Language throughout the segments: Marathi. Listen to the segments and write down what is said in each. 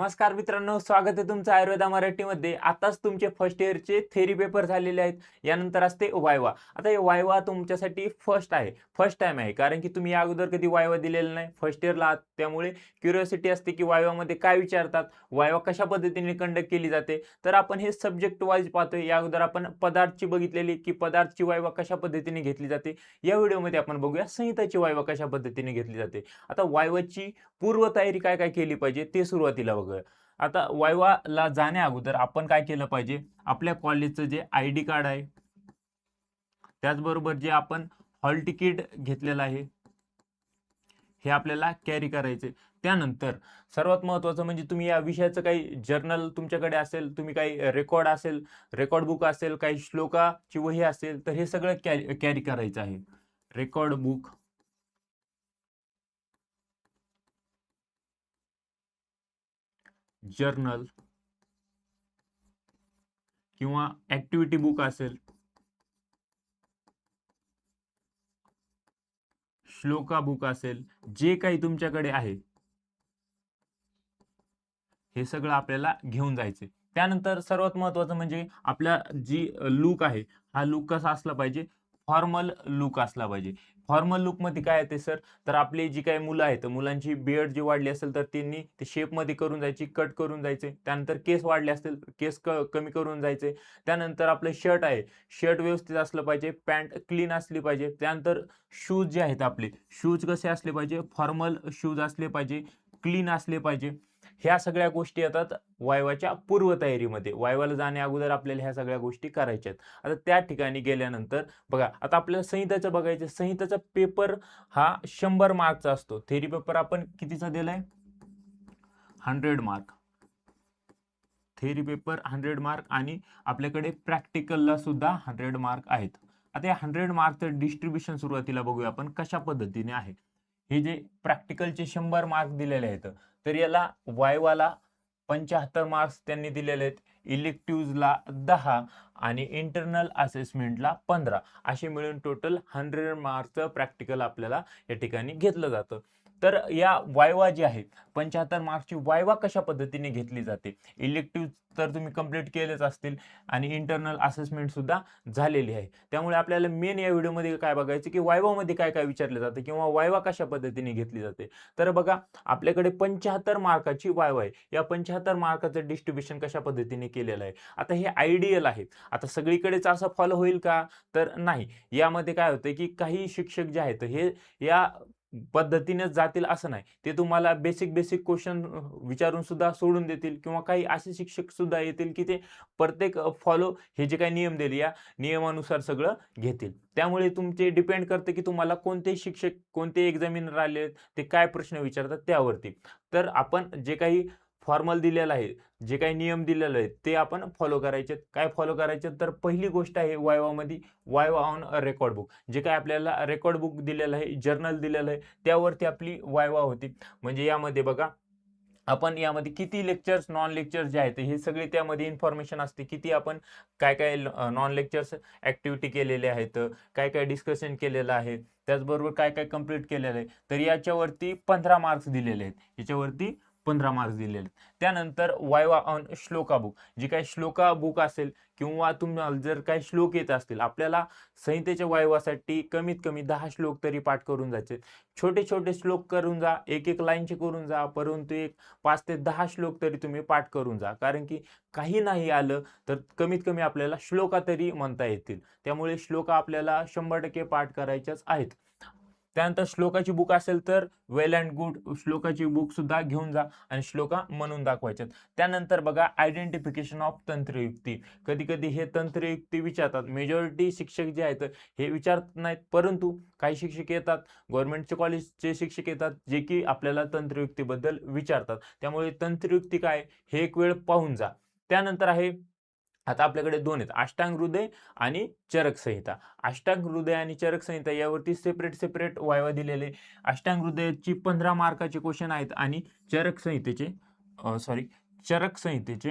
नमस्कार मित्रांनो, स्वागत आहे तुमचं आयुर्वेदा मराठीमध्ये. आताच तुमचे फर्स्ट इयरचे थेरी पेपर झालेले आहेत. यानंतर असते वायवा. आता हे वायवा तुमच्यासाठी फर्स्ट टाइम आहे, कारण की तुम्ही या अगोदर कधी वायवा दिलेला नाही, फर्स्ट इयरला आहात. त्यामुळे क्युरिओसिटी असते की वायवामध्ये काय विचारतात, वायवा कशा पद्धतीने कंडक्ट केली जाते. तर आपण हे सब्जेक्ट वाईज पाहतोय. या अगोदर आपण पदार्थची बघितलेली की पदार्थची वायवा कशा पद्धतीने घेतली जाते. या व्हिडिओमध्ये आपण बघूया संहिताची वायवा कशा पद्धतीने घेतली जाते. आता वायवाची पूर्वतयारी काय काय केली पाहिजे ते सुरुवातीला बघूया. आता वायवाला जाण्या अगोदर आपण काय केलं पाहिजे, आपल्या कॉलेजचं जे ID कार्ड आहे, त्याचबरोबर जे आपण हॉल तिकीट घेतलेलं आहे हे आपल्याला कॅरी करायचे. त्यानंतर सर्वात महत्त्वाचं म्हणजे तुम्ही या विषयाचं काही जर्नल तुमच्याकडे असेल, तुम्ही काही रेकॉर्ड असेल, रेकॉर्ड बुक असेल, काही श्लोकाची वही असेल, तर हे सगळं कॅरी करायचं आहे. रेकॉर्ड बुक, जर्नल किंवा ऍक्टिव्हिटी बुक असेल, श्लोका बुक असेल, जे काही तुमच्याकडे आहे हे सगळं आपल्याला घेऊन जायचे. त्यानंतर सर्वात महत्त्वाचं म्हणजे आपल्या जी लूक आहे, हा लूक कसा असला पाहिजे, फॉर्मल लूक असला पाहिजे. फॉर्मल लूकमध्ये काय येते सर, तर आपली जी काही मुलं आहेत, मुलांची बियर्ड जी वाढली असेल तर त्यांनी ते शेपमध्ये करून जायची, कट करून जायचे. त्यानंतर केस वाढले असतील, केस कमी करून जायचे. त्यानंतर आपलं शर्ट आहे, शर्ट व्यवस्थित असलं पाहिजे, पॅन्ट क्लीन असली पाहिजे. त्यानंतर शूज जे आहेत आपले, शूज कसे असले पाहिजे, फॉर्मल शूज असले पाहिजे, क्लीन असले पाहिजे. ह्या सगळ्या गोष्टी येतात वायवाच्या पूर्वतयारीमध्ये. वायवाला जाण्या अगोदर आपल्याला ह्या सगळ्या गोष्टी करायच्या आहेत. आता त्या ठिकाणी गेल्यानंतर बघा, आता आपल्याला संहिताचं बघायचं. संहिताचा पेपर हा 100 मार्कचा असतो. थेरी पेपर आपण कितीचा दिलाय, 100 मार्क. थेरी पेपर 100 मार्क आणि आपल्याकडे प्रॅक्टिकलला सुद्धा 100 मार्क आहेत. आता या 100 मार्कचं डिस्ट्रीब्युशन सुरुवातीला बघूया आपण कशा पद्धतीने आहे. हे जे प्रॅक्टिकलचे 100 मार्क दिलेले आहेत, तर याला वायवाला 75 मार्क्स त्यांनी दिलेले आहेत, इलेक्टिव्हजला 10 आणि इंटरनल असेसमेंटला 15, असे मिळून टोटल 100 मार्क्सचं प्रॅक्टिकल आपल्याला या ठिकाणी घेतलं जातं. तर या वायवा जी आहे, 75 मार्क्सची वायवा कशा पद्धतीने घेतली जाते. इलेक्टिव्ह तर तुम्ही कंप्लीट केलेच असतील आणि इंटरनल असेसमेंट सुद्धा झालेली आहे. त्यामुळे आपल्याला मेन या व्हिडिओमध्ये काय बघायचं की वायवामध्ये काय काय विचारले जाते किंवा वायवा कशा पद्धतीने घेतली जाते. तर बघा, आपल्याकडे 75 मार्काची वायवा आहे. या 75 मार्काचं डिस्ट्रीब्युशन कशा पद्धतीने केलेलं आहे. आता हे आयडियल आहे. आता सगळीकडेच असं फॉलो होईल का, तर नाही. यामध्ये काय होतं की काही शिक्षक जे आहेत हे या पद्धतीनेच जातील असं नाही. ते तुम्हाला बेसिक बेसिक क्वेश्चन विचारून सुद्धा सोडून देतील किंवा काही असे शिक्षक सुद्धा येतील की ते प्रत्येक फॉलो हे जे काही नियम दिले या नियमानुसार सगळं घेतील. त्यामुळे तुमचे डिपेंड करते की तुम्हाला कोणते शिक्षक, कोणते एक्झामिनर आले, ते काय प्रश्न विचारतात त्यावरती. तर आपण जे काही फॉर्मल दिलेलं आहे, जे काही नियम दिलेले आहेत ते आपण फॉलो करायचे. काय फॉलो करायचे, तर पहिली गोष्ट आहे वायवामध्ये, वायवा ऑन रेकॉर्ड बुक. जे काय आपल्याला रेकॉर्ड बुक दिलेलं आहे, जर्नल दिलेलं आहे, त्यावरती आपली वायवा होती. म्हणजे यामध्ये बघा, आपण यामध्ये किती लेक्चर्स, नॉन लेक्चर्स जे आहेत हे सगळे त्यामध्ये इन्फॉर्मेशन असते. किती आपण काय काय नॉन लेक्चर्स ऍक्टिव्हिटी केलेले आहेत, काय काय डिस्कशन केलेलं आहे, त्याचबरोबर काय काय कंप्लीट केलेलं आहे. तर याच्यावरती 15 मार्क्स दिलेले आहेत. याच्यावरती 15 मार्क्स दिलेले आहेत. त्यानंतर वायवा ऑन श्लोका बुक. जी काही श्लोका बुक असेल किंवा तुम्हाला जर काही श्लोक येत असतील, आपल्याला संहितेच्या वायवासाठी कमीत कमी 10 श्लोक तरी पाठ करून जायचे. छोटे छोटे श्लोक करून जा, एक एक लाईनचे करून जा, परंतु एक 5 ते 10 श्लोक तरी तुम्ही पाठ करून जा. कारण की काही नाही आलं तर कमीत कमी आपल्याला श्लोका तरी म्हणता येतील. त्यामुळे श्लोका आपल्याला 100% पाठ करायच्याच आहेत. त्यानंतर श्लोकाची बुक असेल तर वेल अँड गुड, श्लोकाची बुक सुद्धा घेऊन जा आणि श्लोका म्हणून दाखवायच्यात. त्यानंतर बघा, आयडेंटिफिकेशन ऑफ तंत्रयुक्ती. कधी कधी हे तंत्रयुक्ती विचारतात. मेजॉरिटी शिक्षक जे आहेत हे विचारत नाहीत, परंतु काही शिक्षक येतात, गव्हर्नमेंटचे कॉलेजचे शिक्षक येतात, जे की आपल्याला तंत्रयुक्तीबद्दल विचारतात. त्यामुळे तंत्रयुक्ती काय हे एक वेळ पाहून जा. त्यानंतर आहे, आता आपल्याकडे दोन आहेत, अष्टांग हृदय आणि चरक संहिता. अष्टांग हृदय आणि चरक संहिता यावरती सेपरेट सेपरेट वायवा दिलेले. अष्टांग हृदयाची 15 मार्काचे क्वेश्चन आहेत आणि चरक संहितेचे चरक संहितेचे,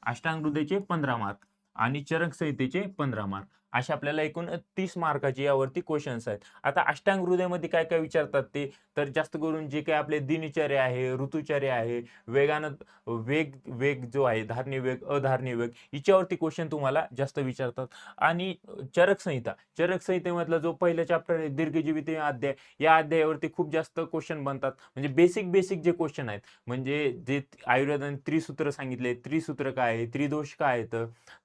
अष्टांग हृदयचे 15 मार्क आणि चरक संहितेचे 15 मार्क अशा आपल्याला एकूण 30 मार्काची यावरती क्वेश्चन्स आहेत. आता अष्टांग हृदयमध्ये काय काय विचारतात ते, तर जास्त करून जे काही आपले दिनचर्या आहे, ऋतुचर्या आहे, वेगानं वेग वेग जो आहे, धारणी वेग, अधारणी वेग हिच्यावरती क्वेश्चन तुम्हाला जास्त विचारतात. आणि चरक संहिता, चरक संहितेमधला जो पहिला चॅप्टर आहे दीर्घजीवित अध्याय, या अध्यायावरती खूप जास्त क्वेश्चन बनतात. म्हणजे बेसिक बेसिक जे क्वेश्चन आहेत, म्हणजे जे आयुर्वेदाने त्रिसूत्र सांगितले, त्रिसूत्र काय आहे, त्रिदोष काय आहेत,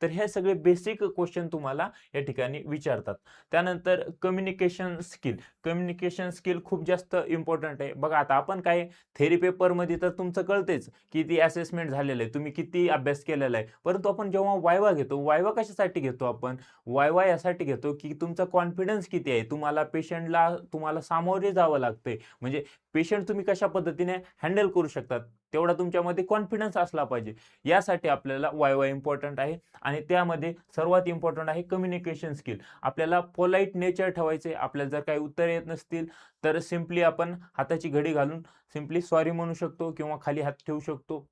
तर हे सगळे बेसिक क्वेश्चन तुम्हाला या ठिकाणी विचारतात. त्यानंतर कम्युनिकेशन स्किल, कम्युनिकेशन स्किल खूप जास्त इम्पॉर्टंट आहे. बघा आता आपण काय थेरी पेपरमध्ये तर तुमचं कळतेच किती असेसमेंट झालेलं आहे, तुम्ही किती अभ्यास केलेला आहे. परंतु आपण जेव्हा वायवा घेतो, वायवा कशासाठी घेतो आपण? वायवा यासाठी घेतो की तुमचा कॉन्फिडन्स किती आहे, तुम्हाला पेशंटला तुम्हाला सामोरे जावं लागतंय. म्हणजे पेशंट तुम्ही कशा पद्धतीने हँडल करू शकतात, तेवढा तुमच्यामध्ये कॉन्फिडन्स असला पाहिजे. यासाठी आपल्याला वायवा इम्पॉर्टंट आहे. आणि त्यामध्ये सर्वात इम्पॉर्टंट आहे कम्युनिकेशन स्किल. आपल्याला पोलाईट नेचर ठेवायचे. आपल्याला जर काही उत्तर येत नसतील तर सिम्पली आपण हाताची घडी घालून सिम्पली सॉरी म्हणू शकतो किंवा खाली हात ठेवू शकतो.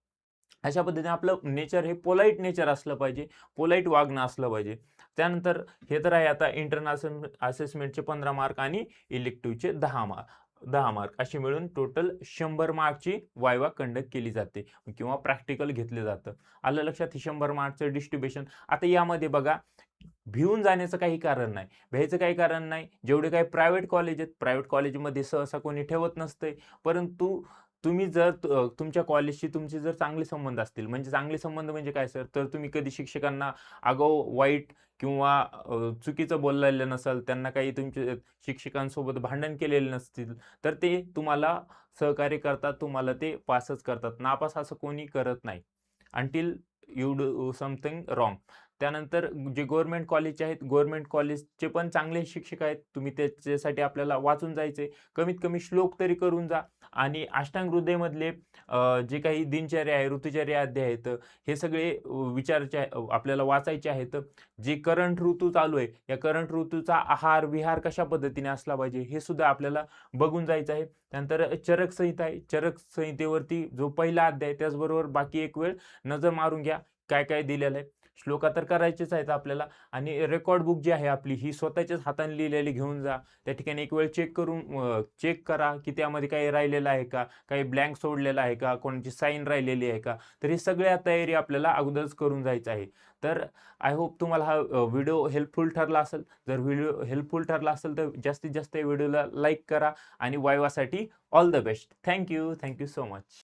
अशा पद्धतीने आपलं नेचर हे पोलाईट नेचर असलं पाहिजे, पोलाईट वागणं असलं पाहिजे. त्यानंतर हे तर आहे आता इंटरनॅशनल असेसमेंटचे 15 मार्क आणि इलेक्टिव्हचे 10 मार्क अशी मिळून टोटल 100 मार्कची वायवा कंडक्ट केली जाते किंवा प्रॅक्टिकल घेतलं जातं. आलं लक्षात? हे 100 मार्कचं डिस्ट्रिब्युशन. आता यामध्ये बघा, भिवून जाण्याचं काही कारण नाही, भ्यायचं काही कारण नाही. जेवढे काही प्रायव्हेट कॉलेज आहेत, प्रायव्हेट कॉलेजमध्ये सहसा कोणी ठेवत नसते. परंतु तुम्ही जर तुमच्या कॉलेजशी तुमचे जर चांगले संबंध असतील, म्हणजे चांगले संबंध म्हणजे काय सर, तर तुम्ही कधी शिक्षकांना आगाऊ, वाईट किंवा चुकीचं बोललेलं नसाल, त्यांना काही तुमचे शिक्षकांसोबत भांडण केलेले नसतील, तर ते तुम्हाला सहकार्य करतात, तुम्हाला ते पासच करतात. नापास असं कोणी करत नाही. Until you do something wrong. त्यानंतर जे गव्हर्नमेंट कॉलेज आहेत, गव्हर्नमेंट कॉलेजचे पण चांगले शिक्षक आहेत. तुम्ही त्याच्यासाठी आपल्याला वाचून जायचे. कमीत कमी श्लोक तरी करून जा. आणि अष्टांग हृदयमधले जे काही दिनचर्या आहे, ऋतुचर्या अध्याय आहेत, हे सगळे विचारायचे आपल्याला वाचायचे आहेत. जे करंट ऋतू चालू आहे, या करंट ऋतूचा आहार, विहार कशा पद्धतीने असला पाहिजे, हे सुद्धा आपल्याला बघून जायचं आहे. त्यानंतर चरक संहिता आहे. चरक संहितेवरती जो पहिला अध्याय, त्याचबरोबर बाकी एक वेळ नजर मारून घ्या, काय काय दिलेलं आहे. श्लोका तर करायचेच आहेत आपल्याला. आणि रेकॉर्ड बुक जी आहे आपली, ही स्वतःच्याच हाताने लिहिलेली घेऊन जा. त्या ठिकाणी एक वेळ चेक करा की त्यामध्ये काही राहिलेलं आहे का, काही ब्लँक सोडलेलं आहे का, कोणाची साईन राहिलेली आहे का. तर ही सगळ्या तयारी आपल्याला अगोदरच करून जायचं आहे. तर आय होप तुम्हाला हा व्हिडिओ हेल्पफुल ठरला असेल. जर व्हिडिओ हेल्पफुल ठरला असेल तर जास्तीत जास्त व्हिडिओला लाईक करा आणि वायवासाठी all the best. Thank you so much.